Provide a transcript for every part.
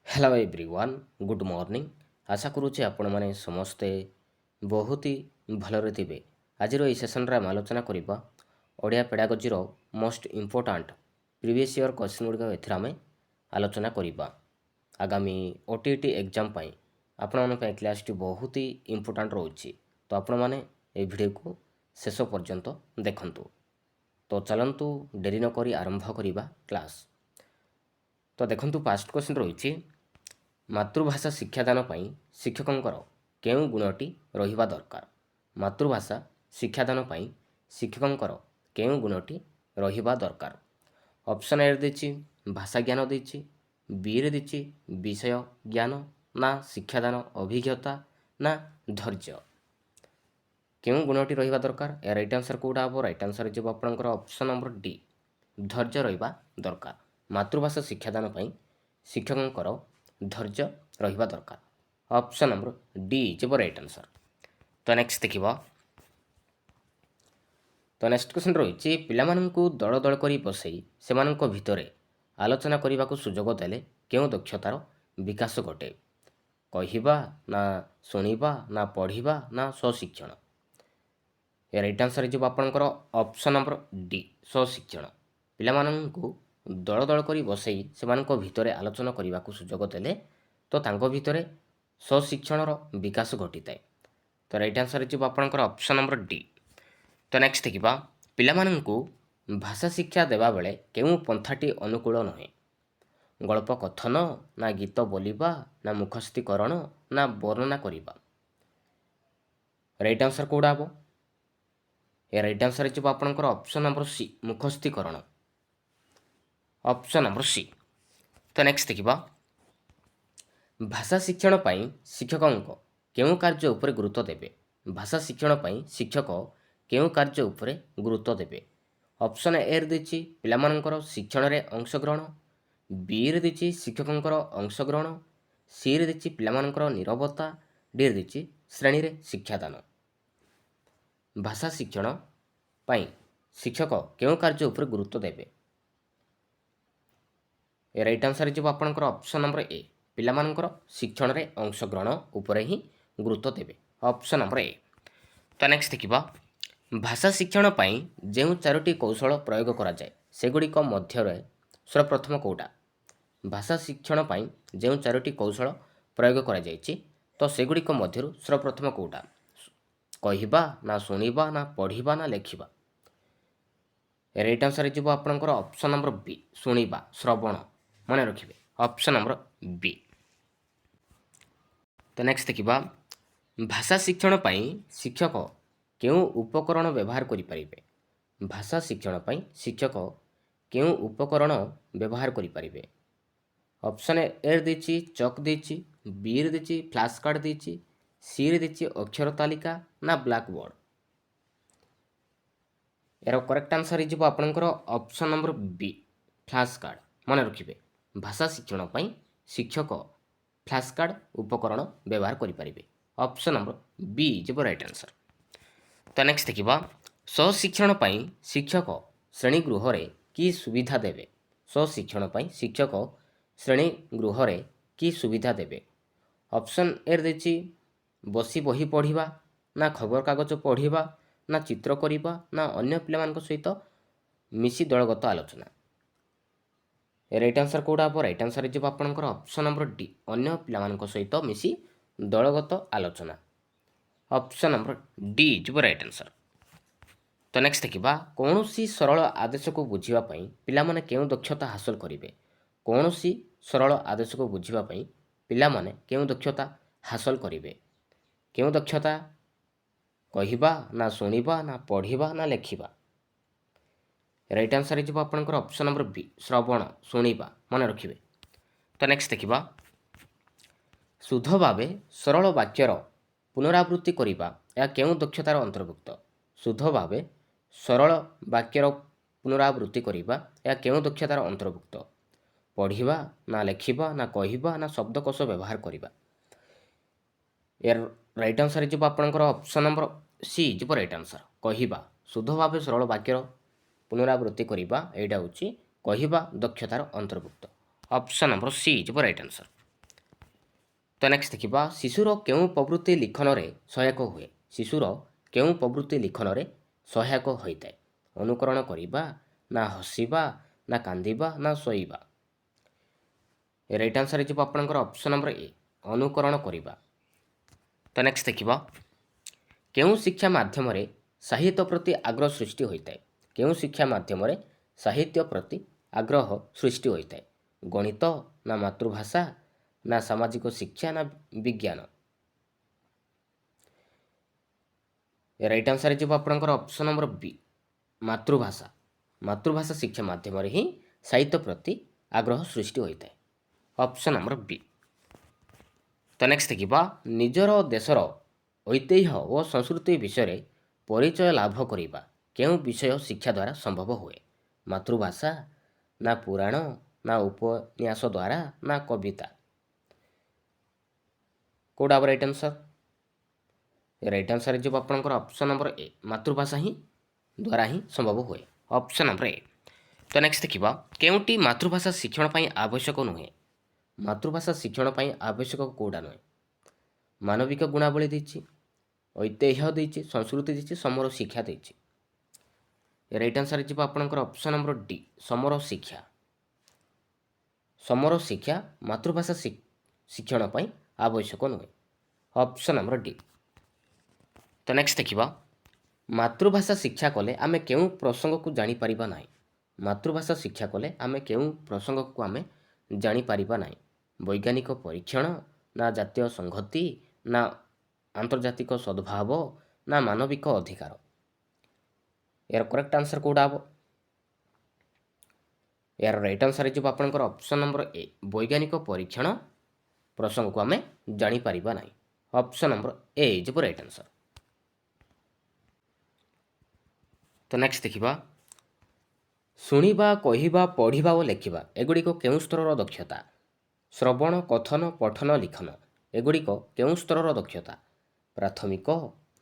Hello everyone good morning. आशा करुचे आपण माने समस्ते बहुत ही भलरे थिबे। आजिर एई सेशन रे हम आलोचना करिबा ओडिया पेडागोजी रो most important previous year question good एथिरा में आलोचना करिबा। आगामी ओटीटी एग्जाम पई आपण मन पे क्लास टी बहुत ही इंपोर्टेंट रहउची, तो आपण माने ए वीडियो को शेष पर्यंत देखंतु। तो चलंतु डेरी न करी आरंभ करिबा क्लास। तो देखंतु फास्ट क्वेश्चन रहिछि मातृभाषा शिक्षादान ପାଇଁ ଶିକ୍ଷକଙ୍କର କେଉଁ ଗୁଣଟି ରହିବା ଦରକାର। ମାତୃଭାଷା ଶିକ୍ଷାଦାନ ପାଇଁ ଶିକ୍ଷକଙ୍କର କେଉଁ ଗୁଣଟି ରହିବା ଦରକାର। ଅପସନ୍ ଏ ଦେଇଛି ଭାଷା ଜ୍ଞାନ ଦେଇଛି, ବି ରେ ଦେଇଛି ବିଷୟ ଜ୍ଞାନ, ନା ଶିକ୍ଷାଦାନ ଅଭିଜ୍ଞତା, ନା ଧୈର୍ଯ୍ୟ। କେଉଁ ଗୁଣଟି ରହିବା ଦରକାର। ଏ ରାଇଟ୍ ଆନ୍ସର କୋଉଟା ହେବ। ରାଇଟ୍ ଆନ୍ସର ଯିବ ଆପଣଙ୍କର ଅପସନ୍ ନମ୍ବର ଡି, ଧୈର୍ଯ୍ୟ ରହିବା ଦରକାର। ମାତୃଭାଷା ଶିକ୍ଷାଦାନ ପାଇଁ ଶିକ୍ଷକଙ୍କର ଧୈର୍ଯ୍ୟ ରହିବା ଦରକାର। ଅପସନ୍ ନମ୍ବର ଡି ଯିବ ରାଇଟ୍ ଆନ୍ସର। ତ ନେକ୍ସଟ ଦେଖିବା। ତ ନେକ୍ସଟ କ୍ୱେଶ୍ଚନ ରହିଛି ପିଲାମାନଙ୍କୁ ଦଳ ଦଳ କରି ବସାଇ ସେମାନଙ୍କ ଭିତରେ ଆଲୋଚନା କରିବାକୁ ସୁଯୋଗ ଦେଲେ କେଉଁ ଦକ୍ଷତାର ବିକାଶ ଘଟେ। କହିବା, ନା ଶୁଣିବା, ନା ପଢ଼ିବା, ନା ସ୍ୱଶିକ୍ଷଣ। ଏ ରାଇଟ୍ ଆନ୍ସର ଯିବ ଆପଣଙ୍କର ଅପସନ୍ ନମ୍ବର ଡି ସ୍ୱଶିକ୍ଷଣ। ପିଲାମାନଙ୍କୁ ଦଳ ଦଳ କରି ବସାଇ ସେମାନଙ୍କ ଭିତରେ ଆଲୋଚନା କରିବାକୁ ସୁଯୋଗ ଦେଲେ ତ ତାଙ୍କ ଭିତରେ ସ୍ୱଶିକ୍ଷଣର ବିକାଶ ଘଟିଥାଏ। ତ ରାଇଟ୍ ଆନ୍ସର ଯିବ ଆପଣଙ୍କର ଅପସନ୍ ନମ୍ବର ଡି। ତ ନେକ୍ସଟ ଦେଖିବା ପିଲାମାନଙ୍କୁ ଭାଷା ଶିକ୍ଷା ଦେବାବେଳେ କେଉଁ ପନ୍ଥାଟି ଅନୁକୂଳ ନୁହେଁ। ଗଳ୍ପ କଥନ, ନା ଗୀତ ବୋଲିବା, ନା ମୁଖସ୍ଥୀକରଣ, ନା ବର୍ଣ୍ଣନା କରିବା। ରାଇଟ୍ ଆନ୍ସର କୋଉଟା ହେବ। ଏ ରାଇଟ୍ ଆନ୍ସର ଯିବ ଆପଣଙ୍କର ଅପସନ୍ ନମ୍ବର ସି ମୁଖସ୍ଥୀକରଣ। Option number C. ତ ନେକ୍ସଟ ଦେଖିବା ଭାଷା ଶିକ୍ଷଣ ପାଇଁ ଶିକ୍ଷକଙ୍କ କେଉଁ କାର୍ଯ୍ୟ ଉପରେ ଗୁରୁତ୍ୱ ଦେବେ। ଭାଷା ଶିକ୍ଷଣ ପାଇଁ ଶିକ୍ଷକ କେଉଁ କାର୍ଯ୍ୟ ଉପରେ ଗୁରୁତ୍ୱ ଦେବେ। ଅପସନ୍ ଏ ରେ ଦେଇଛି ପିଲାମାନଙ୍କର ଶିକ୍ଷଣରେ ଅଂଶଗ୍ରହଣ, ବି ରେ ଦେଇଛି ଶିକ୍ଷକଙ୍କର ଅଂଶଗ୍ରହଣ, ସି ରେ ଦେଇଛି ପିଲାମାନଙ୍କର ନିରବତା, ଡି ରେ ଦେଇଛି ଶ୍ରେଣୀରେ ଶିକ୍ଷାଦାନ। ଭାଷା ଶିକ୍ଷଣ ପାଇଁ ଶିକ୍ଷକ କେଉଁ କାର୍ଯ୍ୟ ଉପରେ ଗୁରୁତ୍ୱ ଦେବେ। ଏ ରାଇଟ୍ ଆନ୍ସର ଯିବ ଆପଣଙ୍କର ଅପସନ୍ ନମ୍ବର ଏ ପିଲାମାନଙ୍କର ଶିକ୍ଷଣରେ ଅଂଶଗ୍ରହଣ ଉପରେ ହିଁ ଗୁରୁତ୍ୱ ଦେବେ। ଅପସନ୍ ନମ୍ବର ଏ। ତ ନେକ୍ସଟ ଦେଖିବା ଭାଷା ଶିକ୍ଷଣ ପାଇଁ ଯେଉଁ 4ଟି କୌଶଳ ପ୍ରୟୋଗ କରାଯାଏ ସେଗୁଡ଼ିକ ମଧ୍ୟରେ ସର୍ବପ୍ରଥମ କେଉଁଟା। ଭାଷା ଶିକ୍ଷଣ ପାଇଁ ଯେଉଁ 4ଟି କୌଶଳ ପ୍ରୟୋଗ କରାଯାଇଛି ତ ସେଗୁଡ଼ିକ ମଧ୍ୟରୁ ସର୍ବପ୍ରଥମ କେଉଁଟା। କହିବା, ନା ଶୁଣିବା, ନା ପଢ଼ିବା, ନା ଲେଖିବା। ରାଇଟ୍ ଆନ୍ସର ଯିବ ଆପଣଙ୍କର ଅପସନ୍ ନମ୍ବର ବି ଶୁଣିବା, ଶ୍ରବଣ। ମନେ ରଖିବେ ଅପସନ୍ ନମ୍ବର ବି। ତ ନେକ୍ସଟ ଦେଖିବା ଭାଷା ଶିକ୍ଷଣ ପାଇଁ ଶିକ୍ଷକ କେଉଁ ଉପକରଣ ବ୍ୟବହାର କରିପାରିବେ। ଭାଷା ଶିକ୍ଷଣ ପାଇଁ ଶିକ୍ଷକ କେଉଁ ଉପକରଣ ବ୍ୟବହାର କରିପାରିବେ। ଅପସନ୍ ଏ ଦେଇଛି ଚକ୍ ଦେଇଛି, ବି ରେ ଦେଇଛି ଫ୍ଲାସ୍ କାର୍ଡ଼ ଦେଇଛି, ସି ରେ ଦେଇଛି ଅକ୍ଷର ତାଲିକା, ନା ବ୍ଲାକ୍ ବୋର୍ଡ଼। ଏହାର କରେକ୍ଟ ଆନ୍ସର ହେଇଯିବ ଆପଣଙ୍କର ଅପସନ୍ ନମ୍ବର ବି ଫ୍ଲାସ୍ କାର୍ଡ଼। ମନେ ରଖିବେ ଭାଷା ଶିକ୍ଷଣ ପାଇଁ ଶିକ୍ଷକ ଫ୍ଲାସ୍ କାର୍ଡ଼ ଉପକରଣ ବ୍ୟବହାର କରିପାରିବେ। ଅପସନ୍ ନମ୍ବର ବି ଯିବ ରାଇଟ୍ ଆନ୍ସର। ତ ନେକ୍ସଟ ଦେଖିବା ସ୍ୱଶିକ୍ଷଣ ପାଇଁ ଶିକ୍ଷକ ଶ୍ରେଣୀ ଗୃହରେ କି ସୁବିଧା ଦେବେ। ସ୍ୱଶିକ୍ଷଣ ପାଇଁ ଶିକ୍ଷକ ଶ୍ରେଣୀ ଗୃହରେ କି ସୁବିଧା ଦେବେ। ଅପସନ୍ ଏ ଦେଇଛି ବସି ବହି ପଢ଼ିବା, ନା ଖବରକାଗଜ ପଢ଼ିବା, ନା ଚିତ୍ର କରିବା, ନା ଅନ୍ୟ ପିଲାମାନଙ୍କ ସହିତ ମିଶି ଦଳଗତ ଆଲୋଚନା। ରାଇଟ୍ ଆନ୍ସର କୋଉଟା ହେବ। ରାଇଟ୍ ଆନ୍ସର ଯିବ ଆପଣଙ୍କର ଅପସନ୍ ନମ୍ବର ଡି ଅନ୍ୟ ପିଲାମାନଙ୍କ ସହିତ ମିଶି ଦଳଗତ ଆଲୋଚନା। ଅପସନ୍ ନମ୍ବର ଡି ଯିବ ରାଇଟ୍ ଆନ୍ସର। ତ ନେକ୍ସଟ ଦେଖିବା କୌଣସି ସରଳ ଆଦେଶକୁ ବୁଝିବା ପାଇଁ ପିଲାମାନେ କେଉଁ ଦକ୍ଷତା ହାସଲ କରିବେ। କୌଣସି ସରଳ ଆଦେଶକୁ ବୁଝିବା ପାଇଁ ପିଲାମାନେ କେଉଁ ଦକ୍ଷତା ହାସଲ କରିବେ। କେଉଁ ଦକ୍ଷତା। କହିବା, ନା ଶୁଣିବା, ନା ପଢ଼ିବା, ନା ଲେଖିବା। ରାଇଟ୍ ଆନ୍ସର ଯିବ ଆପଣଙ୍କର ଅପସନ୍ ନମ୍ବର ବି ଶ୍ରବଣ, ଶୁଣିବା। ମନେ ରଖିବେ। ତ ନେକ୍ସଟ ଦେଖିବା ଶୁଦ୍ଧ ଭାବେ ସରଳ ବାକ୍ୟର ପୁନରାବୃତ୍ତି କରିବା ଏହା କେଉଁ ଦକ୍ଷତାର ଅନ୍ତର୍ଭୁକ୍ତ। ଶୁଦ୍ଧ ଭାବେ ସରଳ ବାକ୍ୟର ପୁନରାବୃତ୍ତି କରିବା ଏହା କେଉଁ ଦକ୍ଷତାର ଅନ୍ତର୍ଭୁକ୍ତ। ପଢ଼ିବା, ନା ଲେଖିବା, ନା କହିବା, ନା ଶବ୍ଦକୋଷ ବ୍ୟବହାର କରିବା। ଏହାର ରାଇଟ୍ ଆନ୍ସର ଯିବ ଆପଣଙ୍କର ଅପସନ୍ ନମ୍ବର ସି ଯିବ ରାଇଟ୍ ଆନ୍ସର କହିବା। ଶୁଦ୍ଧ ଭାବେ ସରଳ ବାକ୍ୟର ପୁନରାବୃତ୍ତି କରିବା ଏଇଟା ହେଉଛି କହିବା ଦକ୍ଷତାର ଅନ୍ତର୍ଭୁକ୍ତ। ଅପସନ୍ ନମ୍ବର ସି ଯିବ ରାଇଟ୍ ଆନ୍ସର। ତ ନେକ୍ସଟ ଦେଖିବା ଶିଶୁର କେଉଁ ପ୍ରବୃତ୍ତି ଲିଖନରେ ସହାୟକ ହୁଏ? ଶିଶୁର କେଉଁ ପ୍ରବୃତ୍ତି ଲିଖନରେ ସହାୟକ ହୋଇଥାଏ? ଅନୁକରଣ କରିବା, ନା ହସିବା, ନା କାନ୍ଦିବା, ନା ଶୋଇବା? ରାଇଟ୍ ଆନ୍ସର ହେଇଯିବ ଆପଣଙ୍କର ଅପସନ୍ ନମ୍ବର ଏ, ଅନୁକରଣ କରିବା। ତ ନେକ୍ସଟ ଦେଖିବା କେଉଁ ଶିକ୍ଷା ମାଧ୍ୟମରେ ସାହିତ୍ୟ ପ୍ରତି ଆଗ୍ରହ ସୃଷ୍ଟି ହୋଇଥାଏ? କେଉଁ ଶିକ୍ଷା ମାଧ୍ୟମରେ ସାହିତ୍ୟ ପ୍ରତି ଆଗ୍ରହ ସୃଷ୍ଟି ହୋଇଥାଏ? ଗଣିତ, ନା ମାତୃଭାଷା, ନା ସାମାଜିକ ଶିକ୍ଷା, ନା ବିଜ୍ଞାନ? ରାଇଟ୍ ଆନ୍ସର ହେଇଯିବ ଆପଣଙ୍କର ଅପସନ୍ ନମ୍ବର ବି, ମାତୃଭାଷା। ମାତୃଭାଷା ଶିକ୍ଷା ମାଧ୍ୟମରେ ହିଁ ସାହିତ୍ୟ ପ୍ରତି ଆଗ୍ରହ ସୃଷ୍ଟି ହୋଇଥାଏ। ଅପସନ୍ ନମ୍ବର ବି। ତ ନେକ୍ସଟ ଦେଖିବା ନିଜର ଦେଶର ଐତିହ୍ୟ ଓ ସଂସ୍କୃତି ବିଷୟରେ ପରିଚୟ ଲାଭ କରିବା କେଉଁ ବିଷୟ ଶିକ୍ଷା ଦ୍ୱାରା ସମ୍ଭବ ହୁଏ? ମାତୃଭାଷା, ନା ପୁରାଣ, ନା ଉପନ୍ୟାସ ଦ୍ୱାରା, ନା କବିତା? କେଉଁଟା ହେବ ରାଇଟ୍ ଆନ୍ସର? ରାଇଟ୍ ଆନ୍ସର ହେଇଯିବ ଆପଣଙ୍କର ଅପସନ୍ ନମ୍ବର ଏ, ମାତୃଭାଷା ହିଁ ଦ୍ୱାରା ହିଁ ସମ୍ଭବ ହୁଏ। ଅପସନ୍ ନମ୍ବର ଏ। ତ ନେକ୍ସଟ ଦେଖିବା କେଉଁଟି ମାତୃଭାଷା ଶିକ୍ଷଣ ପାଇଁ ଆବଶ୍ୟକ ନୁହେଁ? ମାତୃଭାଷା ଶିକ୍ଷଣ ପାଇଁ ଆବଶ୍ୟକ କେଉଁଟା ନୁହେଁ? ମାନବିକ ଗୁଣାବଳୀ ଦେଇଛି, ଐତିହ୍ୟ ଦେଇଛି, ସଂସ୍କୃତି ଦେଇଛି, ସମର ଶିକ୍ଷା ଦେଇଛି। ରାଇଟ୍ ଆନ୍ସର ହେଇଯିବ ଆପଣଙ୍କର ଅପସନ୍ ନମ୍ବର ଡି, ସମର ଶିକ୍ଷା। ସମର ଶିକ୍ଷା ମାତୃଭାଷା ଶିକ୍ଷଣ ପାଇଁ ଆବଶ୍ୟକ ନୁହେଁ। Option number D. ତ ନେକ୍ସଟ ଦେଖିବା ମାତୃଭାଷା ଶିକ୍ଷା କଲେ ଆମେ କେଉଁ ପ୍ରସଙ୍ଗକୁ ଜାଣିପାରିବା ନାହିଁ? ମାତୃଭାଷା ଶିକ୍ଷା କଲେ ଆମେ କେଉଁ ପ୍ରସଙ୍ଗକୁ ଆମେ ଜାଣିପାରିବା ନାହିଁ? ବୈଜ୍ଞାନିକ ପରୀକ୍ଷଣ, ନା ଜାତୀୟ ସଂହତି, ନା ଆନ୍ତର୍ଜାତିକ ସଦ୍ଭାବ, ନା ମାନବିକ ଅଧିକାର? ଏହାର କରେକ୍ଟ ଆନ୍ସର କେଉଁଟା ହେବ? ଏହାର ରାଇଟ୍ ଆନ୍ସର ହେଇଯିବ ଆପଣଙ୍କର ଅପସନ୍ ନମ୍ବର ଏ, ବୈଜ୍ଞାନିକ ପରୀକ୍ଷଣ ପ୍ରସଙ୍ଗକୁ ଆମେ ଜାଣିପାରିବା ନାହିଁ। ଅପସନ୍ ନମ୍ବର ଏ ହେଇଯିବ ରାଇଟ୍ ଆନ୍ସର। ତ ନେକ୍ସଟ ଦେଖିବା ଶୁଣିବା, କହିବା, ପଢ଼ିବା ଓ ଲେଖିବା ଏଗୁଡ଼ିକ କେଉଁ ସ୍ତରର ଦକ୍ଷତା? ଶ୍ରବଣ, କଥନ, ପଠନ, ଲିଖନ ଏଗୁଡ଼ିକ କେଉଁ ସ୍ତରର ଦକ୍ଷତା? ପ୍ରାଥମିକ,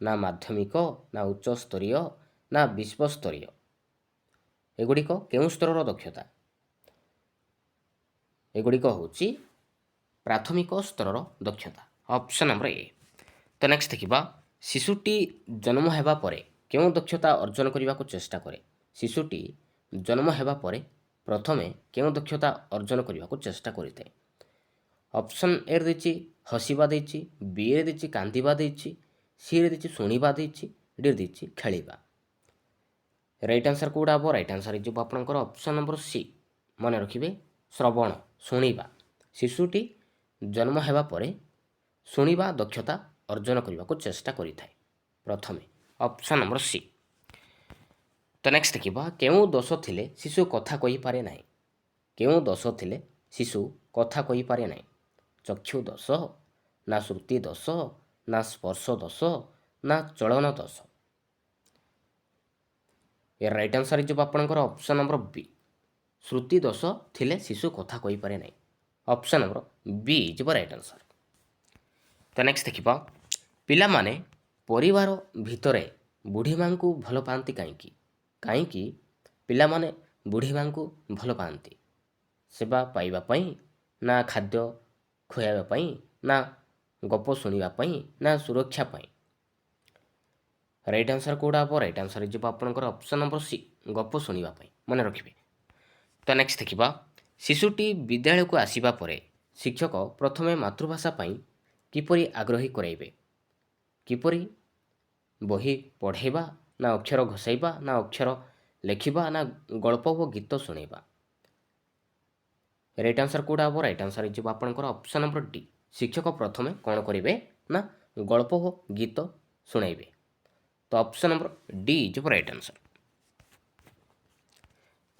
ନା ମାଧ୍ୟମିକ, ନା ଉଚ୍ଚସ୍ତରୀୟ, ନା ବିଶ୍ୱସ୍ତରୀୟ? ଏଗୁଡ଼ିକ କେଉଁ ସ୍ତରର ଦକ୍ଷତା? ଏଗୁଡ଼ିକ ହେଉଛି ପ୍ରାଥମିକ ସ୍ତରର ଦକ୍ଷତା। ଅପସନ୍ ନମ୍ବର ଏ। ତ ନେକ୍ସଟ ଦେଖିବା ଶିଶୁଟି ଜନ୍ମ ହେବା ପରେ କେଉଁ ଦକ୍ଷତା ଅର୍ଜନ କରିବାକୁ ଚେଷ୍ଟା କରେ? ଶିଶୁଟି ଜନ୍ମ ହେବା ପରେ ପ୍ରଥମେ କେଉଁ ଦକ୍ଷତା ଅର୍ଜନ କରିବାକୁ ଚେଷ୍ଟା କରିଥାଏ? ଅପସନ୍ ଏରେ ଦେଇଛି ହସିବା ଦେଇଛି, ବିରେ ଦେଇଛି କାନ୍ଦିବା ଦେଇଛି, ସିରେ ଦେଇଛି ଶୁଣିବା ଦେଇଛି, ଡିରେ ଦେଇଛି ଖେଳିବା। ରାଇଟ୍ ଆନ୍ସର କେଉଁଟା ହେବ? ରାଇଟ୍ ଆନ୍ସର ହେଇଯିବ ଆପଣଙ୍କର ଅପସନ୍ ନମ୍ବର ସି, ମନେ ରଖିବେ ଶ୍ରବଣ, ଶୁଣିବା। ଶିଶୁଟି ଜନ୍ମ ହେବା ପରେ ଶୁଣିବା ଦକ୍ଷତା ଅର୍ଜନ କରିବାକୁ ଚେଷ୍ଟା କରିଥାଏ ପ୍ରଥମେ। Option number C. ତ ନେକ୍ସଟ ଦେଖିବା କେଉଁ ଦୋଷ ଥିଲେ ଶିଶୁ କଥା କହିପାରେ ନାହିଁ? କେଉଁ ଦୋଷ ଥିଲେ ଶିଶୁ କଥା କହିପାରେ ନାହିଁ? ଚକ୍ଷୁ ଦୋଷ, ନା ଶ୍ରୁତି ଦୋଷ, ନା ସ୍ପର୍ଶ ଦୋଷ, ନା ଚଳନ ଦୋଷ? ଏହାର ରାଇଟ୍ ଆନ୍ସର ହେଇଯିବ ଆପଣଙ୍କର ଅପସନ୍ ନମ୍ବର ବି, ଶ୍ରୁତି ଦୋଷ ଥିଲେ ଶିଶୁ କଥା କହିପାରେ ନାହିଁ। ଅପସନ୍ ନମ୍ବର ବି ହେଇଯିବ ରାଇଟ୍ ଆନ୍ସର। ତ ନେକ୍ସଟ ଦେଖିବା ପିଲାମାନେ ପରିବାର ଭିତରେ ବୁଢ଼ୀ ମା'ଙ୍କୁ ଭଲ ପାଆନ୍ତି କାହିଁକି? କାହିଁକି ପିଲାମାନେ ବୁଢ଼ୀ ମା'ଙ୍କୁ ଭଲ ପାଆନ୍ତି? ସେବା ପାଇବା ପାଇଁ, ନା ଖାଦ୍ୟ ଖୁଆଇବା ପାଇଁ, ନା ଗପ ଶୁଣିବା ପାଇଁ, ନା ସୁରକ୍ଷା ପାଇଁ? ରାଇଟ୍ ଆନ୍ସର କେଉଁଟା ହେବ? ରାଇଟ୍ ଆନ୍ସର ହେଇଯିବ ଆପଣଙ୍କର ଅପସନ୍ ନମ୍ବର ସି, ଗପ ଶୁଣିବା ପାଇଁ, ମନେ ରଖିବେ। ତ ନେକ୍ସଟ ଦେଖିବା ଶିଶୁଟି ବିଦ୍ୟାଳୟକୁ ଆସିବା ପରେ ଶିକ୍ଷକ ପ୍ରଥମେ ମାତୃଭାଷା ପାଇଁ କିପରି ଆଗ୍ରହୀ କରାଇବେ? କିପରି ବହି ପଢ଼ାଇବା, ନା ଅକ୍ଷର ଘୋଷାଇବା, ନା ଅକ୍ଷର ଲେଖିବା, ନା ଗଳ୍ପ ଓ ଗୀତ ଶୁଣାଇବା? ରାଇଟ୍ ଆନ୍ସର କେଉଁଟା ହେବ? ରାଇଟ୍ ଆନ୍ସର ହେଇଯିବ ଆପଣଙ୍କର ଅପସନ୍ ନମ୍ବର ଡି, ଶିକ୍ଷକ ପ୍ରଥମେ କ'ଣ କରିବେ ନା ଗଳ୍ପ ଓ ଗୀତ ଶୁଣାଇବେ। ତ ଅପସନ୍ ନମ୍ବର ଡି ହେଇଯିବ ରାଇଟ୍ ଆନ୍ସର।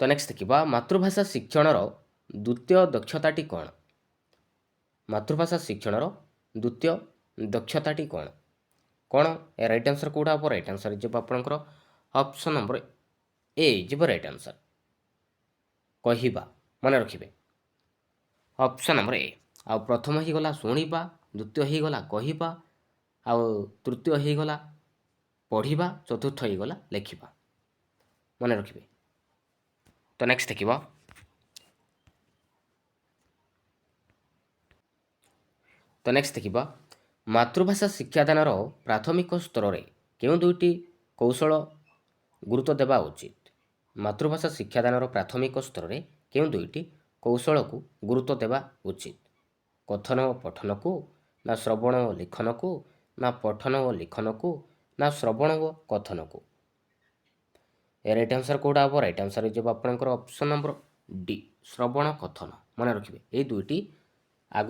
ତ ନେକ୍ସଟ ଦେଖିବା ମାତୃଭାଷା ଶିକ୍ଷଣର ଦ୍ୱିତୀୟ ଦକ୍ଷତାଟି କ'ଣ? ମାତୃଭାଷା ଶିକ୍ଷଣର ଦ୍ୱିତୀୟ ଦକ୍ଷତାଟି କ'ଣ? କ'ଣ ରାଇଟ୍ ଆନ୍ସର କେଉଁଟା ହେବ? ରାଇଟ୍ ଆନ୍ସର ହେଇଯିବ ଆପଣଙ୍କର ଅପସନ୍ ନମ୍ବର ଏ ହେଇଯିବ ରାଇଟ୍ ଆନ୍ସର, କହିବା, ମନେ ରଖିବେ। ଅପସନ୍ ନମ୍ବର ଏ। ଆଉ ପ୍ରଥମ ହେଇଗଲା ଶୁଣିବା, ଦ୍ୱିତୀୟ ହେଇଗଲା କହିବା, ଆଉ ତୃତୀୟ ହେଇଗଲା ପଢ଼ିବା, ଚତୁର୍ଥ ହେଇଗଲା ଲେଖିବା, ମନେ ରଖିବେ। ତ ନେକ୍ସଟ ଦେଖିବା ତ ତ ନେକ୍ସଟ ଦେଖିବା ମାତୃଭାଷା ଶିକ୍ଷାଦାନର ପ୍ରାଥମିକ ସ୍ତରରେ କେଉଁ ଦୁଇଟି କୌଶଳ ଗୁରୁତ୍ୱ ଦେବା ଉଚିତ? ମାତୃଭାଷା ଶିକ୍ଷାଦାନର ପ୍ରାଥମିକ ସ୍ତରରେ କେଉଁ ଦୁଇଟି କୌଶଳକୁ ଗୁରୁତ୍ୱ ଦେବା ଉଚିତ? କଥନ ଓ ପଠନକୁ, ନା ଶ୍ରବଣ ଓ ଲିଖନକୁ, ନା ପଠନ ଓ ଲିଖନକୁ, ନା ଶ୍ରବଣ ଓ କଥନକୁ? ଏ ରାଇଟ୍ ଆନ୍ସର କେଉଁଟା ହେବ? ରାଇଟ୍ ଆନ୍ସର ହେଇଯିବ ଆପଣଙ୍କର ଅପସନ୍ ନମ୍ବର ଡି, ଶ୍ରବଣ କଥନ। ମନେ ରଖିବେ ଏଇ ଦୁଇଟି ଆଗ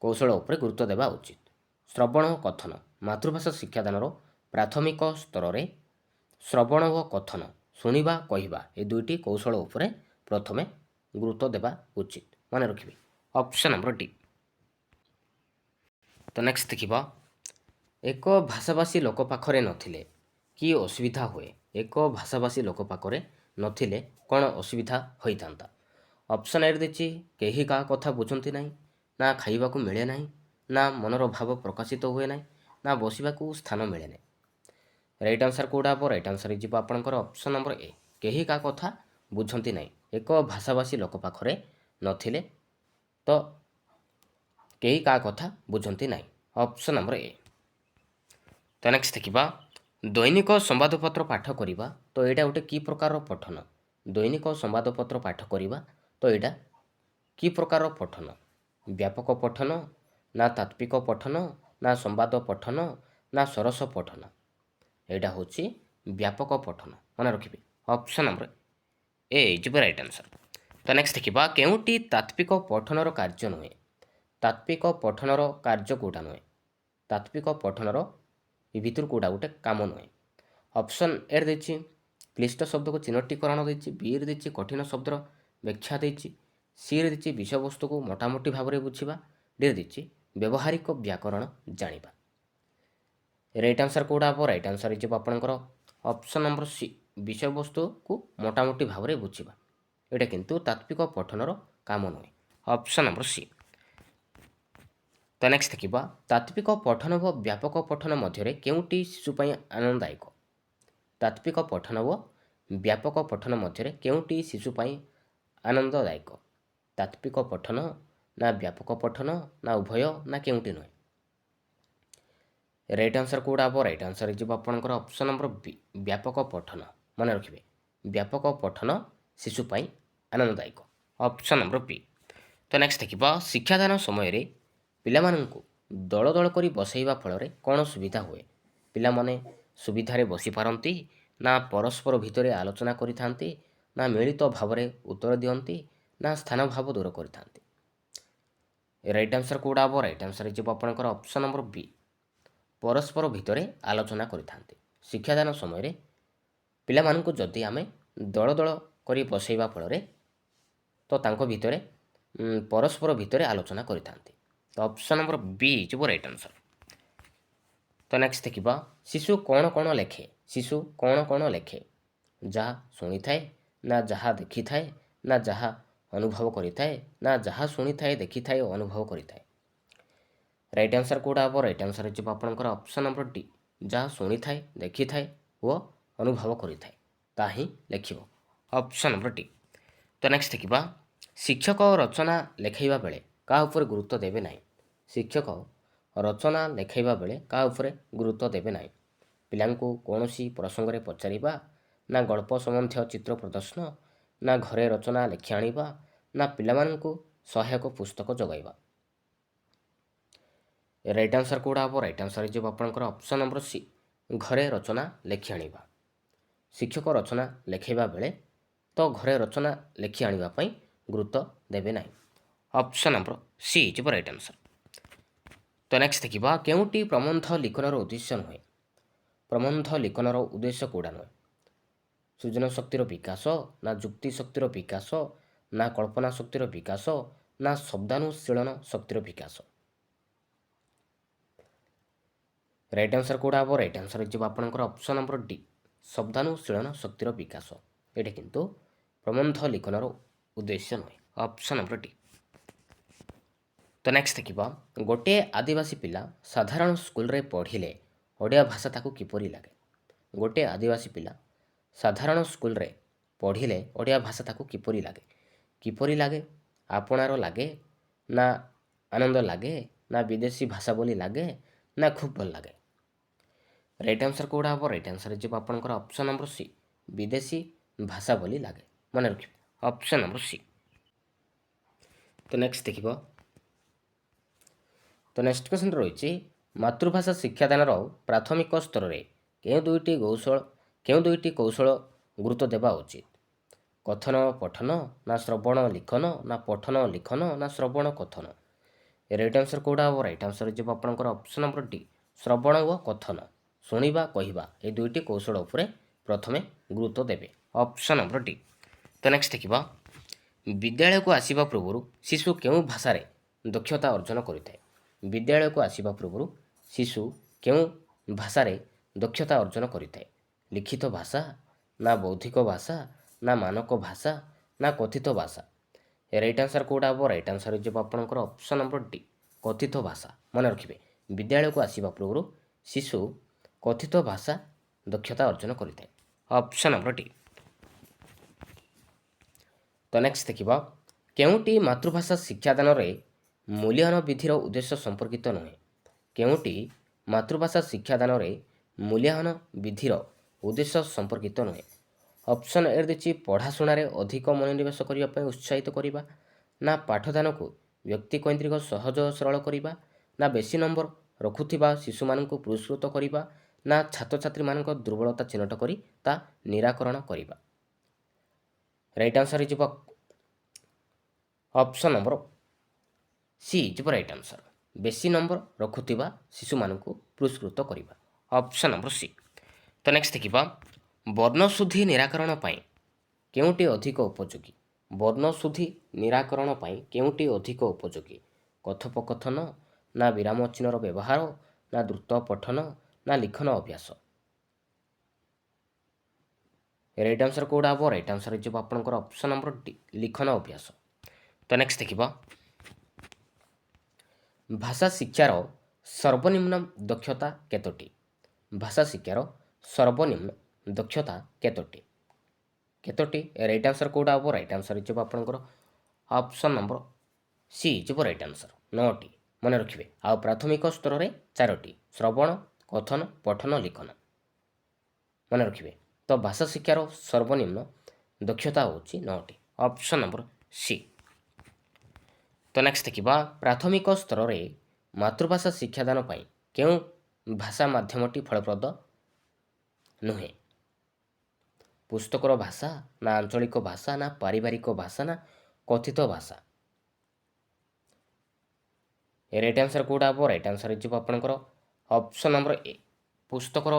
କୌଶଳ ଉପରେ ଗୁରୁତ୍ୱ ଦେବା ଉଚିତ। ଶ୍ରବଣ ଓ କଥନ ମାତୃଭାଷା ଶିକ୍ଷାଦାନର ପ୍ରାଥମିକ ସ୍ତରରେ ଶ୍ରବଣ ଓ କଥନ ଶୁଣିବା କହିବା ଏ ଦୁଇଟି କୌଶଳ ଉପରେ ପ୍ରଥମେ ଗୁରୁତ୍ୱ ଦେବା ଉଚିତ। ମନେ ରଖିବେ ଅପସନ୍ ନମ୍ବର ଡି। ତ ନେକ୍ସଟ ଦେଖିବା ଏକ ଭାଷାଭାଷୀ ଲୋକ ପାଖରେ ନଥିଲେ କି ଅସୁବିଧା ହୁଏ? ଏକ ଭାଷାଭାଷୀ ଲୋକ ପାଖରେ ନଥିଲେ କ'ଣ ଅସୁବିଧା ହୋଇଥାନ୍ତା? ଅପସନ୍ ଏ ଦେଇଛି କେହି କାହା କଥା ବୁଝନ୍ତି ନାହିଁ, ନା ଖାଇବାକୁ ମିଳେ ନାହିଁ, ନା ମନର ଭାବ ପ୍ରକାଶିତ ହୁଏ ନାହିଁ, ନା ବସିବାକୁ ସ୍ଥାନ ମିଳେ ନାହିଁ। ରାଇଟ୍ ଆନ୍ସର କେଉଁଟା ହେବ? ରାଇଟ୍ ଆନ୍ସର ହେଇଯିବ ଆପଣଙ୍କର ଅପସନ୍ ନମ୍ବର ଏ, କେହି କାହା କଥା ବୁଝନ୍ତି ନାହିଁ। ଏକ ଭାଷାଭାଷୀ ଲୋକ ପାଖରେ ନଥିଲେ ତ କେହି କାହା କଥା ବୁଝନ୍ତି ନାହିଁ। ଅପସନ୍ ନମ୍ବର ଏ। ତ ନେକ୍ସଟ ଦେଖିବା ଦୈନିକ ସମ୍ବାଦପତ୍ର ପାଠ କରିବା ତ ଏଇଟା ଗୋଟେ କି ପ୍ରକାରର ପଠନ? ଦୈନିକ ସମ୍ବାଦପତ୍ର ପାଠ କରିବା ତ ଏଇଟା କି ପ୍ରକାରର ପଠନ? ବ୍ୟାପକ ପଠନ, ନା ତାତ୍ତ୍ୱିକ ପଠନ, ନା ସମ୍ବାଦ ପଠନ, ନା ସରସ ପଠନ? ଏଇଟା ହେଉଛି ବ୍ୟାପକ ପଠନ। ମନେ ରଖିବେ ଅପସନ୍ ନମ୍ବର ଏ ହେଇଯିବ ରାଇଟ୍ ଆନ୍ସର। ତ ନେକ୍ସଟ ଦେଖିବା କେଉଁଟି ତାତ୍ତ୍ୱିକ ପଠନର କାର୍ଯ୍ୟ ନୁହେଁ? ତାତ୍ତ୍ୱିକ ପଠନର କାର୍ଯ୍ୟ କେଉଁଟା ନୁହେଁ? ତାତ୍ତ୍ୱିକ ପଠନର ଏ ଭିତରୁ କେଉଁଟା ଗୋଟେ କାମ ନୁହେଁ? ଅପସନ୍ ଏ ଦେଇଛି କ୍ଲିଷ୍ଟ ଶବ୍ଦକୁ ଚିହ୍ନଟିକରଣ ଦେଇଛି, ବିରେ ଦେଇଛି କଠିନ ଶବ୍ଦର ବ୍ୟାଖ୍ୟା ଦେଇଛି, ସିରେ ଦେଇଛି ବିଷୟବସ୍ତୁକୁ ମୋଟାମୋଟି ଭାବରେ ବୁଝିବା, ଡିରେ ଦେଇଛି ବ୍ୟବହାରିକ ବ୍ୟାକରଣ ଜାଣିବା। ରାଇଟ୍ ଆନ୍ସର କେଉଁଟା ହେବ? ରାଇଟ୍ ଆନ୍ସର ହେଇଯିବ ଆପଣଙ୍କର ଅପସନ୍ ନମ୍ବର ସି, ବିଷୟବସ୍ତୁକୁ ମୋଟାମୋଟି ଭାବରେ ବୁଝିବା। ଏଇଟା କିନ୍ତୁ ତାତ୍ତ୍ୱିକ ପଠନର କାମ ନୁହେଁ। Option number C. ତ ନେକ୍ସଟ ଦେଖିବା ତାତ୍ତ୍ୱିକ ପଠନ ଓ ବ୍ୟାପକ ପଠନ ମଧ୍ୟରେ କେଉଁଟି ଶିଶୁ ପାଇଁ ଆନନ୍ଦଦାୟକ? ତାତ୍ତ୍ୱିକ ପଠନ ଓ ବ୍ୟାପକ ପଠନ ମଧ୍ୟରେ କେଉଁଟି ଶିଶୁ ପାଇଁ ଆନନ୍ଦଦାୟକ? ତାତ୍ତ୍ୱିକ ପଠନ, ନା ବ୍ୟାପକ ପଠନ, ନା ଉଭୟ, ନା କେଉଁଟି ନୁହେଁ? ରାଇଟ୍ ଆନ୍ସର କେଉଁଟା ହେବ? ରାଇଟ୍ ଆନ୍ସର ହେଇଯିବ ଆପଣଙ୍କର ଅପସନ୍ ନମ୍ବର ବି, ବ୍ୟାପକ ପଠନ। ମନେ ରଖିବେ ବ୍ୟାପକ ପଠନ ଶିଶୁ ପାଇଁ ଆନନ୍ଦଦାୟକ। ଅପସନ୍ ନମ୍ବର ବି। ତ ନେକ୍ସଟ ଦେଖିବା ଶିକ୍ଷାଦାନ ସମୟରେ ପିଲାମାନଙ୍କୁ ଦଳ ଦଳ କରି ବସାଇବା ଫଳରେ କ'ଣ ସୁବିଧା ହୁଏ? ପିଲାମାନେ ସୁବିଧାରେ ବସିପାରନ୍ତି, ନା ପରସ୍ପର ଭିତରେ ଆଲୋଚନା କରିଥାନ୍ତି, ନା ମିଳିତ ଭାବରେ ଉତ୍ତର ଦିଅନ୍ତି, ନା ସ୍ଥାନ ଭାବ ଦୂର କରିଥାନ୍ତି? ରାଇଟ୍ ଆନ୍ସର କେଉଁଟା ହେବ? ରାଇଟ୍ ଆନ୍ସର ହେଇଯିବ ଆପଣଙ୍କର ଅପସନ୍ ନମ୍ବର ବି, ପରସ୍ପର ଭିତରେ ଆଲୋଚନା କରିଥାନ୍ତି। ଶିକ୍ଷାଦାନ ସମୟରେ ପିଲାମାନଙ୍କୁ ଯଦି ଆମେ ଦଳ ଦଳ କରି ବସାଇବା ଫଳରେ ତ ତାଙ୍କ ଭିତରେ ପରସ୍ପର ଭିତରେ ଆଲୋଚନା କରିଥାନ୍ତି। ତ ଅପସନ୍ ନମ୍ବର ବି ହେଇଯିବ ରାଇଟ୍ ଆନ୍ସର। ତ ନେକ୍ସଟ ଦେଖିବା ଶିଶୁ କ'ଣ କ'ଣ ଲେଖେ? ଶିଶୁ କ'ଣ କ'ଣ ଲେଖେ? ଯାହା ଶୁଣିଥାଏ, ନା ଯାହା ଦେଖିଥାଏ, ନା ଯାହା ଅନୁଭବ କରିଥାଏ, ନା ଯାହା ଶୁଣିଥାଏ, ଦେଖିଥାଏ ଓ ଅନୁଭବ କରିଥାଏ? ରାଇଟ୍ ଆନ୍ସର କେଉଁଟା ହେବ? ରାଇଟ୍ ଆନ୍ସର ହେଇଯିବ ଆପଣଙ୍କର ଅପସନ୍ ନମ୍ବର ଡି, ଯାହା ଶୁଣିଥାଏ, ଦେଖିଥାଏ ଓ ଅନୁଭବ କରିଥାଏ ତାହା ହିଁ ଲେଖିବ। Option number D. ତ ନେକ୍ସଟ ଦେଖିବା ଶିକ୍ଷକ ରଚନା ଲେଖାଇବା ବେଳେ କାହା ଉପରେ ଗୁରୁତ୍ୱ ଦେବେ ନାହିଁ? ଶିକ୍ଷକ ରଚନା ଲେଖାଇବା ବେଳେ କାହା ଉପରେ ଗୁରୁତ୍ୱ ଦେବେ ନାହିଁ? ପିଲାଙ୍କୁ କୌଣସି ପ୍ରସଙ୍ଗରେ ପଚାରିବା, ନା ଗଳ୍ପ ସମ୍ବନ୍ଧୀୟ ଚିତ୍ର ପ୍ରଦର୍ଶନ, ନା ଘରେ ରଚନା ଲେଖି ଆଣିବା, ନା ପିଲାମାନଙ୍କୁ ସହାୟକ ପୁସ୍ତକ ଯୋଗାଇବା? ରାଇଟ୍ ଆନ୍ସର କେଉଁଟା ହେବ? ରାଇଟ୍ ଆନ୍ସର ହେଇଯିବ ଆପଣଙ୍କର ଅପସନ୍ ନମ୍ବର ସି, ଘରେ ରଚନା ଲେଖି ଆଣିବା। ଶିକ୍ଷକ ରଚନା ଲେଖାଇବା ବେଳେ ତ ଘରେ ରଚନା ଲେଖି ଆଣିବା ପାଇଁ ଗୁରୁତ୍ୱ ଦେବେ ନାହିଁ। ଅପସନ୍ ନମ୍ବର ସି ହେଇଯିବ ରାଇଟ୍ ଆନ୍ସର। ତ ନେକ୍ସଟ ଦେଖିବା କେଉଁଟି ପ୍ରବନ୍ଧ ଲିଖନର ଉଦ୍ଦେଶ୍ୟ ନୁହେଁ? ପ୍ରବନ୍ଧ ଲିଖନର ଉଦ୍ଦେଶ୍ୟ କେଉଁଟା ନୁହେଁ? ସୃଜନ ଶକ୍ତିର ବିକାଶ, ନା ଯୁକ୍ତି ଶକ୍ତିର ବିକାଶ, ନା କଳ୍ପନା ଶକ୍ତିର ବିକାଶ, ନା ଶବ୍ଦାନୁଶୀଳନ ଶକ୍ତିର ବିକାଶ? ରାଇଟ୍ ଆନ୍ସର କେଉଁଟା ହେବ? ରାଇଟ୍ ଆନ୍ସର ହେଇଯିବ ଆପଣଙ୍କର ଅପସନ୍ ନମ୍ବର ଡି, ଶବ୍ଦାନୁଶୀଳନ ଶକ୍ତିର ବିକାଶ। ଏଇଟା କିନ୍ତୁ ପ୍ରବନ୍ଧ ଲିଖନର ଉଦ୍ଦେଶ୍ୟ ନୁହେଁ। Option number D. ତ ନେକ୍ସଟ ଦେଖିବା ଗୋଟିଏ ଆଦିବାସୀ ପିଲା ସାଧାରଣ ସ୍କୁଲରେ ପଢ଼ିଲେ ଓଡ଼ିଆ ଭାଷା ତାକୁ କିପରି ଲାଗେ? ଗୋଟିଏ ଆଦିବାସୀ ପିଲା ସାଧାରଣ ସ୍କୁଲରେ ପଢ଼ିଲେ ଓଡ଼ିଆ ଭାଷା ତାକୁ କିପରି ଲାଗେ? କିପରି ଲାଗେ, ଆପଣାର ଲାଗେ, ନା ଆନନ୍ଦ ଲାଗେ ନା ବିଦେଶୀ ଭାଷା ବୋଲି ଲାଗେ ନା ଖୁବ୍ ଭଲ ଲାଗେ? ରାଇଟ୍ ଆନ୍ସର୍ କେଉଁଟା ହେବ? ରାଇଟ୍ ଆନ୍ସର୍ ଯିବ ଆପଣଙ୍କର ଅପସନ୍ ନମ୍ବର ସି, ବିଦେଶୀ ଭାଷା ବୋଲି ଲାଗେ। ମନେ ରଖିବେ ଅପସନ୍ ନମ୍ବର ସି। ତ ନେକ୍ସଟ ଦେଖିବ, ତ ନେକ୍ସଟ କ୍ୱେଶ୍ଚନ୍ ରହିଛି ମାତୃଭାଷା ଶିକ୍ଷାଦାନର ପ୍ରାଥମିକ ସ୍ତରରେ କେଉଁ ଦୁଇଟି କୌଶଳ ଗୁରୁତ୍ୱ ଦେବା ଉଚିତ? କଥନ ପଠନ ନା ଶ୍ରବଣ ଲିଖନ ନା ପଠନ ଲିଖନ ନା ଶ୍ରବଣ କଥନ? ରାଇଟ୍ ଆନ୍ସର୍ କେଉଁଟା ହେବ? ରାଇଟ୍ ଆନ୍ସର୍ ଯିବ ଆପଣଙ୍କର ଅପସନ୍ ନମ୍ବର ଡି, ଶ୍ରବଣ ଓ କଥନ, ଶୁଣିବା କହିବା এই ଦୁଇଟି କୌଶଳ ଉପରେ ପ୍ରଥମେ ଗୁରୁତ୍ୱ ଦେବେ। Option number D. ତ ନେକ୍ସଟ ଦେଖିବା, ବିଦ୍ୟାଳୟକୁ ଆସିବା ପୂର୍ବରୁ ଶିଶୁ କେଉଁ ଭାଷାରେ ଦକ୍ଷତା ଅର୍ଜନ କରିଥାଏ? ବିଦ୍ୟାଳୟକୁ ଆସିବା ପୂର୍ବରୁ ଶିଶୁ କେଉଁ ଭାଷାରେ ଦକ୍ଷତା ଅର୍ଜନ କରିଥାଏ? ଲିଖିତ ଭାଷା ନା ବୌଦ୍ଧିକ ଭାଷା ନା ମାନକ ଭାଷା ନା କଥିତ ଭାଷା? ରାଇଟ୍ ଆନ୍ସର୍ କେଉଁଟା ହେବ? ରାଇଟ୍ ଆନ୍ସର୍ ଯିବ ଆପଣଙ୍କର ଅପସନ୍ ନମ୍ବର ଡି, କଥିତ ଭାଷା। ମନେ ରଖିବେ ବିଦ୍ୟାଳୟକୁ ଆସିବା ପୂର୍ବରୁ ଶିଶୁ କଥିତ ଭାଷା ଦକ୍ଷତା ଅର୍ଜନ କରିଥାଏ। Option number D. ତ ନେକ୍ସଟ ଦେଖିବା, କେଉଁଟି ମାତୃଭାଷା ଶିକ୍ଷାଦାନରେ ମୂଲ୍ୟାୟନ ବିଧିର ଉଦ୍ଦେଶ୍ୟ ସମ୍ପର୍କିତ ନୁହେଁ? କେଉଁଟି ମାତୃଭାଷା ଶିକ୍ଷାଦାନରେ ମୂଲ୍ୟାୟନ ବିଧିର ଉଦ୍ଦେଶ୍ୟ ସମ୍ପର୍କିତ ନୁହେଁ? ଅପସନ୍ ଏ ଦେଇଛି ପଢ଼ାଶୁଣାରେ ଅଧିକ ମନୋନିବେଶ କରିବା ପାଇଁ ଉତ୍ସାହିତ କରିବା, ନା ପାଠଦାନକୁ ବ୍ୟକ୍ତିକୈନ୍ଦ୍ରିକ ସହଜ ଓ ସରଳ କରିବା, ନା ବେଶୀ ନମ୍ବର ରଖୁଥିବା ଶିଶୁମାନଙ୍କୁ ପୁରସ୍କୃତ କରିବା, ନା ଛାତ୍ରଛାତ୍ରୀମାନଙ୍କ ଦୁର୍ବଳତା ଚିହ୍ନଟ କରି ତା ନିରାକରଣ କରିବା? ରାଇଟ୍ ଆନ୍ସର୍ ହେଇଯିବ ଅପସନ୍ ନମ୍ବର ସି ଯିବ ରାଇଟ୍ ଆନ୍ସର୍, ବେଶୀ ନମ୍ବର ରଖୁଥିବା ଶିଶୁମାନଙ୍କୁ ପୁରସ୍କୃତ କରିବା। Option number C. ତ ନେକ୍ସଟ ଦେଖିବା, ବର୍ଣ୍ଣଶୁଦ୍ଧି ନିରାକରଣ ପାଇଁ କେଉଁଟି ଅଧିକ ଉପଯୋଗୀ? ବର୍ଣ୍ଣଶୁଦ୍ଧି ନିରାକରଣ ପାଇଁ କେଉଁଟି ଅଧିକ ଉପଯୋଗୀ? କଥୋପକଥନ ନା ବିରାମ ଚିହ୍ନର ବ୍ୟବହାର ନା ଦ୍ରୁତ ପଠନ ନା ଲିଖନ ଅଭ୍ୟାସ? ରାଇଟ୍ ଆନ୍ସର୍ କେଉଁଟା ହେବ? ରାଇଟ୍ ଆନ୍ସର୍ ହେଇଯିବ ଆପଣଙ୍କର ଅପସନ୍ ନମ୍ବର ଡି, ଲିଖନ ଅଭ୍ୟାସ। ତ ନେକ୍ସଟ ଦେଖିବା, ଭାଷା ଶିକ୍ଷାର ସର୍ବନିମ୍ନ ଦକ୍ଷତା କେତୋଟି? ଭାଷା ଶିକ୍ଷାର ସର୍ବନିମ୍ନ ଦକ୍ଷତା କେତୋଟି? ରାଇଟ୍ ଆନ୍ସର୍ କେଉଁଟା ହେବ? ରାଇଟ୍ ଆନ୍ସର୍ ହେଇଯିବ ଆପଣଙ୍କର ଅପସନ୍ ନମ୍ବର ସି ଯିବ ରାଇଟ୍ ଆନ୍ସର୍, 9ଟି। ମନେ ରଖିବେ ଆଉ ପ୍ରାଥମିକ ସ୍ତରରେ 4ଟି, ଶ୍ରବଣ କଥନ ପଠନ ଲିଖନ। ମନେ ରଖିବେ ତ ଭାଷା ଶିକ୍ଷାର ସର୍ବନିମ୍ନ ଦକ୍ଷତା ହେଉଛି 9ଟି। Option number C. ତ ନେକ୍ସଟ ଦେଖିବା, ପ୍ରାଥମିକ ସ୍ତରରେ ମାତୃଭାଷା ଶିକ୍ଷାଦାନ ପାଇଁ କେଉଁ ଭାଷା ମାଧ୍ୟମଟି ଫଳପ୍ରଦ ନୁହେଁ? ପୁସ୍ତକର ଭାଷା ନା ଆଞ୍ଚଳିକ ଭାଷା ନା ପାରିବାରିକ ଭାଷା ନା କଥିତ ଭାଷା? ରାଇଟ୍ ଆନ୍ସର୍ କେଉଁଟା ହେବ? ରାଇଟ୍ ଆନ୍ସର୍ ହେଇଯିବ ଆପଣଙ୍କର ଅପସନ୍ ନମ୍ବର ଏ, ପୁସ୍ତକର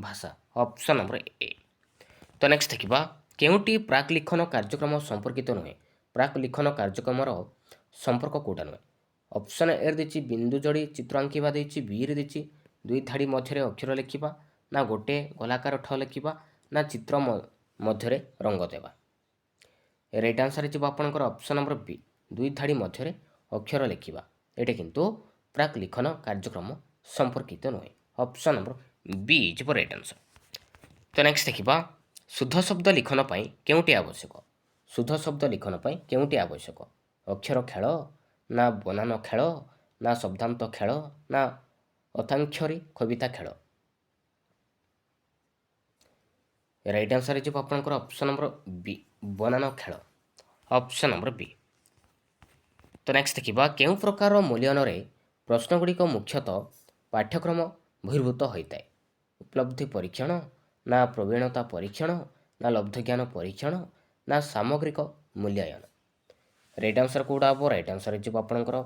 ଭାଷା। ଅପସନ୍ ନମ୍ବର ଏ। ତ ନେକ୍ସଟ ଦେଖିବା, କେଉଁଟି ପ୍ରାକ୍ ଲିଖନ କାର୍ଯ୍ୟକ୍ରମ ସମ୍ପର୍କିତ ନୁହେଁ? ପ୍ରାକ୍ ଲିଖନ କାର୍ଯ୍ୟକ୍ରମର ସମ୍ପର୍କ କେଉଁଟା ନୁହେଁ? ଅପସନ୍ ଏ ଦେଇଛି ବିନ୍ଦୁ ଯୋଡ଼ି ଚିତ୍ର ଆଙ୍କିବା ଦେଇଛି, ବିରେ ଦେଇଛି 2 ଧାଡ଼ି ମଧ୍ୟରେ ଅକ୍ଷର ଲେଖିବା, ନା ଗୋଟିଏ ଗୋଲାକାର ଠ ଲେଖିବା, ନା ଚିତ୍ର ମଧ୍ୟରେ ରଙ୍ଗ ଦେବା? ରାଇଟ୍ ଆନ୍ସର୍ ହେଇଯିବ ଆପଣଙ୍କର ଅପସନ୍ ନମ୍ବର ବି, 2 ଧାଡ଼ି ମଧ୍ୟରେ ଅକ୍ଷର ଲେଖିବା। ଏଇଟା କିନ୍ତୁ ପ୍ରାକ୍ ଲିଖନ କାର୍ଯ୍ୟକ୍ରମ ସମ୍ପର୍କିତ ନୁହେଁ। ଅପସନ୍ ନମ୍ବର ବି ଯିବ ରାଇଟ୍ ଆନ୍ସର୍। ତ ନେକ୍ସଟ ଦେଖିବା, ଶୁଦ୍ଧ ଶବ୍ଦ ଲିଖନ ପାଇଁ କେଉଁଟି ଆବଶ୍ୟକ? ଶୁଦ୍ଧ ଶବ୍ଦ ଲିଖନ ପାଇଁ କେଉଁଟି ଆବଶ୍ୟକ? ଅକ୍ଷର ଖେଳ ନା ବନାନ ଖେଳ ନା ଶବ୍ଦାନ୍ତ ଖେଳ ନା ଅତାକ୍ଷରୀ କବିତା ଖେଳ? ରାଇଟ୍ ଆନ୍ସର୍ ହେଇଯିବ ଆପଣଙ୍କର ଅପସନ୍ ନମ୍ବର ବି, ବନାନ ଖେଳ। ଅପସନ୍ ନମ୍ବର ବି। ତ ନେକ୍ସଟ ଦେଖିବା, କେଉଁ ପ୍ରକାରର ମୂଲ୍ୟାୟନରେ ପ୍ରଶ୍ନଗୁଡ଼ିକ ମୁଖ୍ୟତଃ ପାଠ୍ୟକ୍ରମ ବହିର୍ଭୂତ ହୋଇଥାଏ? ଉପଲବ୍ଧି ପରୀକ୍ଷଣ ନା ପ୍ରବୀଣତା ପରୀକ୍ଷଣ ନା ଲବ୍ଧଜ୍ଞାନ ପରୀକ୍ଷଣ ନା ସାମଗ୍ରିକ ମୂଲ୍ୟାୟନ? ରାଇଟ୍ ଆନ୍ସର୍ କେଉଁଟା ହେବ? ରାଇଟ୍ ଆନ୍ସର୍ ହେଇଯିବ ଆପଣଙ୍କର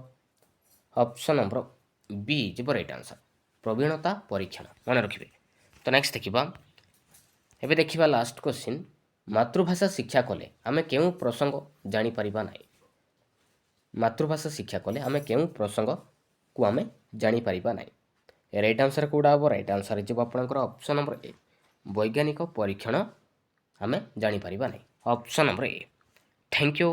ଅପସନ୍ ନମ୍ବର ବି ଯିବ ରାଇଟ୍ ଆନ୍ସର୍, ପ୍ରବୀଣତା ପରୀକ୍ଷଣ। ମନେ ରଖିବେ। ତ ନେକ୍ସଟ ଦେଖିବା, ଏବେ ଦେଖିବା ଲାଷ୍ଟ କ୍ୱେଶ୍ଚିନ୍, ମାତୃଭାଷା ଶିକ୍ଷା କଲେ ଆମେ କେଉଁ ପ୍ରସଙ୍ଗ ଜାଣିପାରିବା ନାହିଁ? ମାତୃଭାଷା ଶିକ୍ଷା କଲେ ଆମେ କେଉଁ ପ୍ରସଙ୍ଗକୁ ଆମେ ଜାଣିପାରିବା ନାହିଁ? ରାଇଟ୍ ଆନ୍ସର୍ କେଉଁଟା ହେବ? ରାଇଟ୍ ଆନ୍ସର୍ ହେଇଯିବ ଆପଣଙ୍କର ଅପସନ୍ ନମ୍ବର ଏ, ବୈଜ୍ଞାନିକ ପରୀକ୍ଷଣ ଆମେ ଜାଣିପାରିବା ନାହିଁ। Option number A. Thank you.